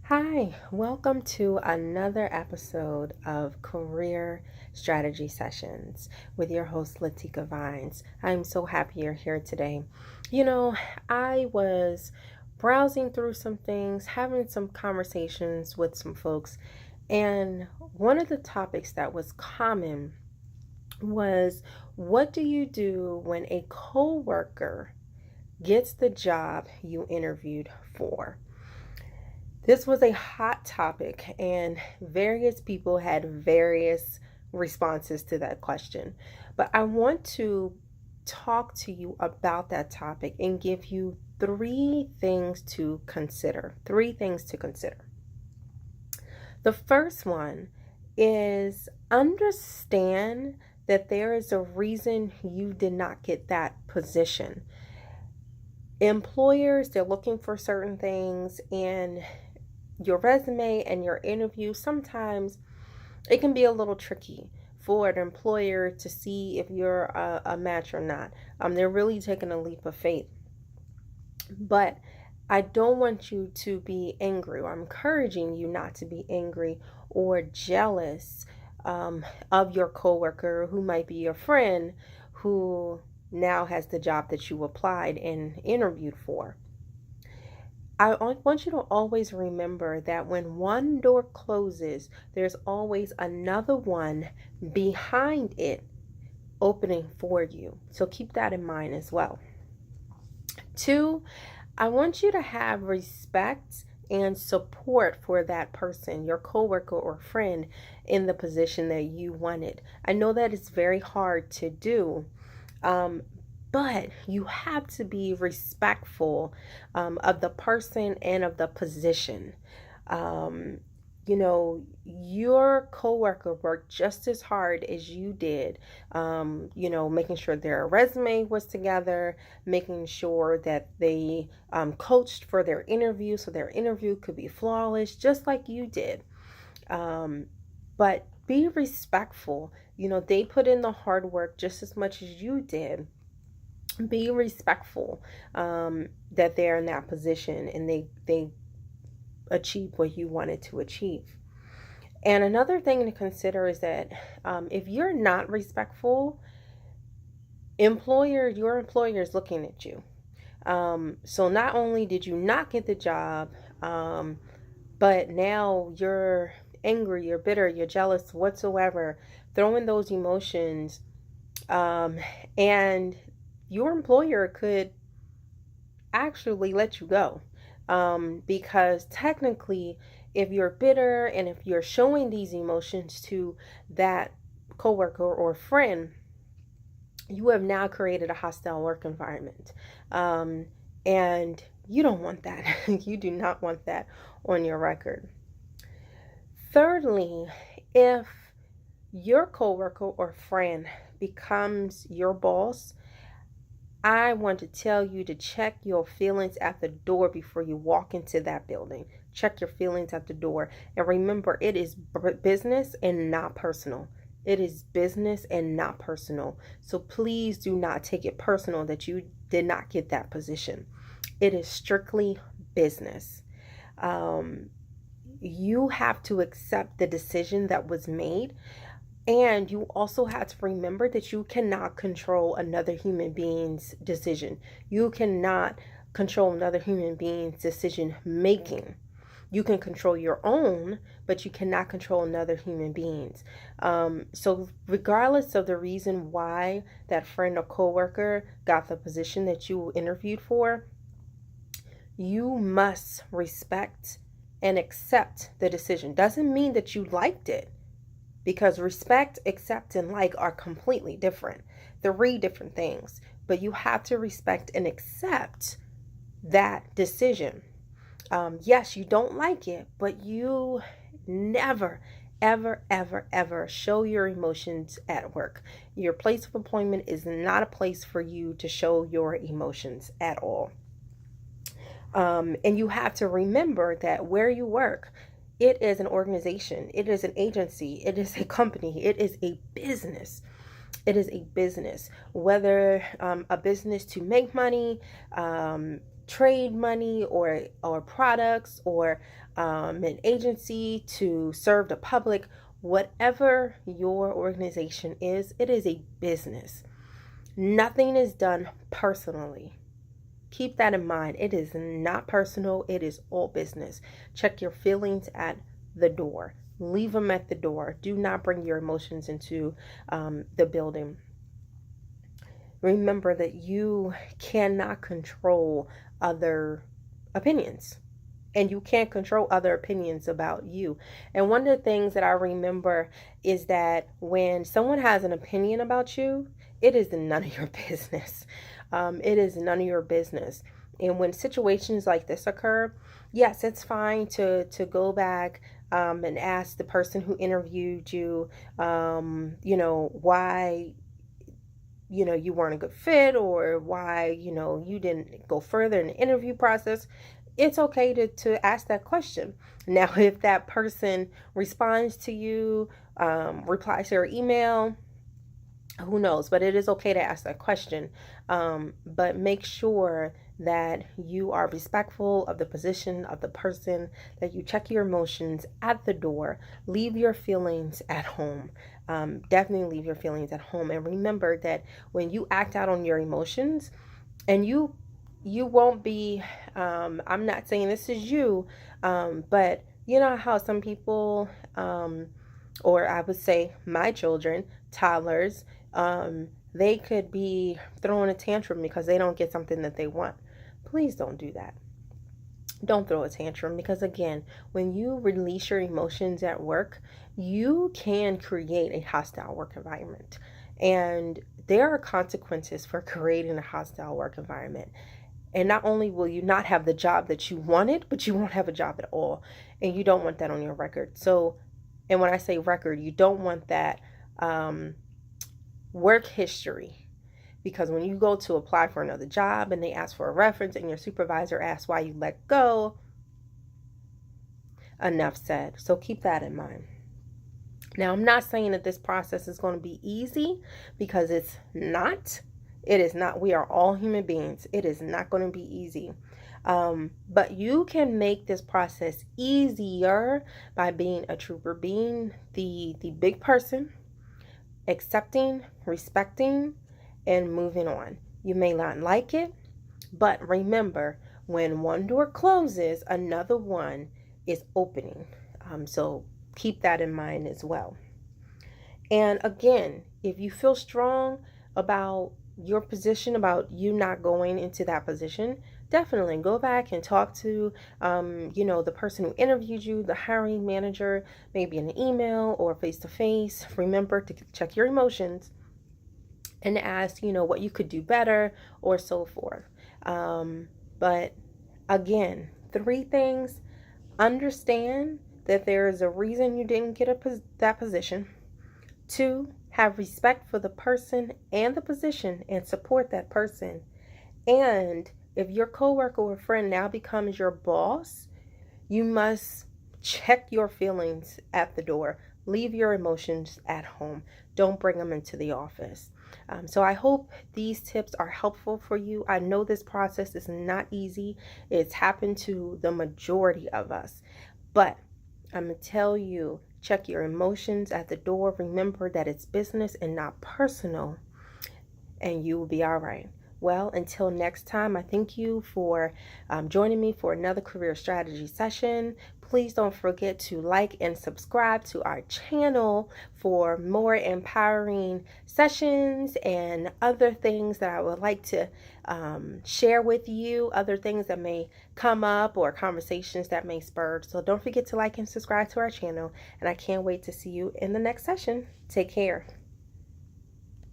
Hi, welcome to another episode of Career Strategy Sessions with your host, Latika Vines. I'm so happy you're here today. You know, I was browsing through some things, having some conversations with some folks, and one of the topics that was common was, what do you do when a coworker gets the job you interviewed for? This was a hot topic, and various people had various responses to that question. But I want to talk to you about that topic and give you three things to consider. Three things to consider. The first one is understand that there is a reason you did not get that position. Employers, they're looking for certain things, and your resume and your interview, sometimes it can be a little tricky for an employer to see if you're a match or not. They're really taking a leap of faith. But I don't want you to be angry, or I'm encouraging you not to be angry or jealous of your coworker who might be your friend who now has the job that you applied and interviewed for. I want you to always remember that when one door closes, there's always another one behind it opening for you. So keep that in mind as well. Two, I want you to have respect and support for that person, your coworker or friend, in the position that you wanted. I know that it's very hard to do, um, but you have to be respectful of the person and of the position. Um, your coworker worked just as hard as you did, making sure their resume was together, making sure that they coached for their interview so their interview could be flawless, just like you did. But be respectful. They put in the hard work just as much as you did. Be respectful that they're in that position and they achieve what you wanted to achieve. And another thing to consider is that if you're not respectful, your employer is looking at you. So not only did you not get the job, but now you're angry, you're bitter, you're jealous, whatsoever, throwing those emotions, and your employer could actually let you go. Because technically, if you're bitter and if you're showing these emotions to that coworker or friend, you have now created a hostile work environment. And you don't want that. You do not want that on your record. Thirdly, if your coworker or friend becomes your boss, I want to tell you to check your feelings at the door before you walk into that building. Check your feelings at the door. And remember, it is business and not personal. It is business and not personal. So please do not take it personal that you did not get that position. It is strictly business. You have to accept the decision that was made. And you also have to remember that you cannot control another human being's decision. You cannot control another human being's decision making. You can control your own, but you cannot control another human being's. So regardless of the reason why that friend or coworker got the position that you interviewed for, you must respect and accept the decision. Doesn't mean that you liked it, because respect, accept, and like are completely different. Three different things. But you have to respect and accept that decision. Yes, you don't like it, but you never, ever, ever, ever show your emotions at work. Your place of employment is not a place for you to show your emotions at all. And you have to remember that where you work, it is an organization, it is an agency, it is a company, it is a business. It is a business, whether a business to make money, trade money or products or an agency to serve the public. Whatever your organization is, it is a business. Nothing is done personally. Keep that in mind. It is not personal. It is all business. Check your feelings at the door. Leave them at the door. Do not bring your emotions into the building. Remember that you cannot control other opinions, and you can't control other opinions about you. And one of the things that I remember is that when someone has an opinion about you, it is none of your business. It is none of your business. And when situations like this occur, yes, it's fine to go back and ask the person who interviewed you, why you weren't a good fit, or why you didn't go further in the interview process. It's okay to ask that question. Now, if that person responds to you, replies to your email, who knows? But it is okay to ask that question. But make sure that you are respectful of the position of the person, that you check your emotions at the door. Leave your feelings at home. Definitely leave your feelings at home. And remember that when you act out on your emotions, and you won't be, I'm not saying this is you, but you know how some people, or I would say my children, toddlers, they could be throwing a tantrum because they don't get something that they want. Please don't do that. Don't throw a tantrum, because again, when you release your emotions at work, you can create a hostile work environment. And there are consequences for creating a hostile work environment. And not only will you not have the job that you wanted, but you won't have a job at all. And you don't want that on your record. So, and when I say record, you don't want that work history. Because when you go to apply for another job and they ask for a reference and your supervisor asks why you let go, enough said. So keep that in mind. Now, I'm not saying that this process is going to be easy, because it's not. It is not. We are all human beings. It is not going to be easy. But you can make this process easier by being a trooper, being the big person, accepting, respecting, and moving on. You may not like it, but remember, when one door closes, another one is opening. So keep that in mind as well. And again, if you feel strong about your position, about you not going into that position, definitely go back and talk to, the person who interviewed you, the hiring manager, maybe in an email or face to face. Remember to check your emotions and ask, what you could do better or so forth. But again, 3 things. Understand that there is a reason you didn't get that position. 2, have respect for the person and the position and support that person. And if your coworker or friend now becomes your boss, you must check your feelings at the door. Leave your emotions at home. Don't bring them into the office. So I hope these tips are helpful for you. I know this process is not easy. It's happened to the majority of us. But I'm going to tell you, check your emotions at the door. Remember that it's business and not personal, and you will be all right. Well, until next time, I thank you for joining me for another career strategy session. Please don't forget to like and subscribe to our channel for more empowering sessions and other things that I would like to share with you, other things that may come up or conversations that may spur. So don't forget to like and subscribe to our channel, and I can't wait to see you in the next session. Take care.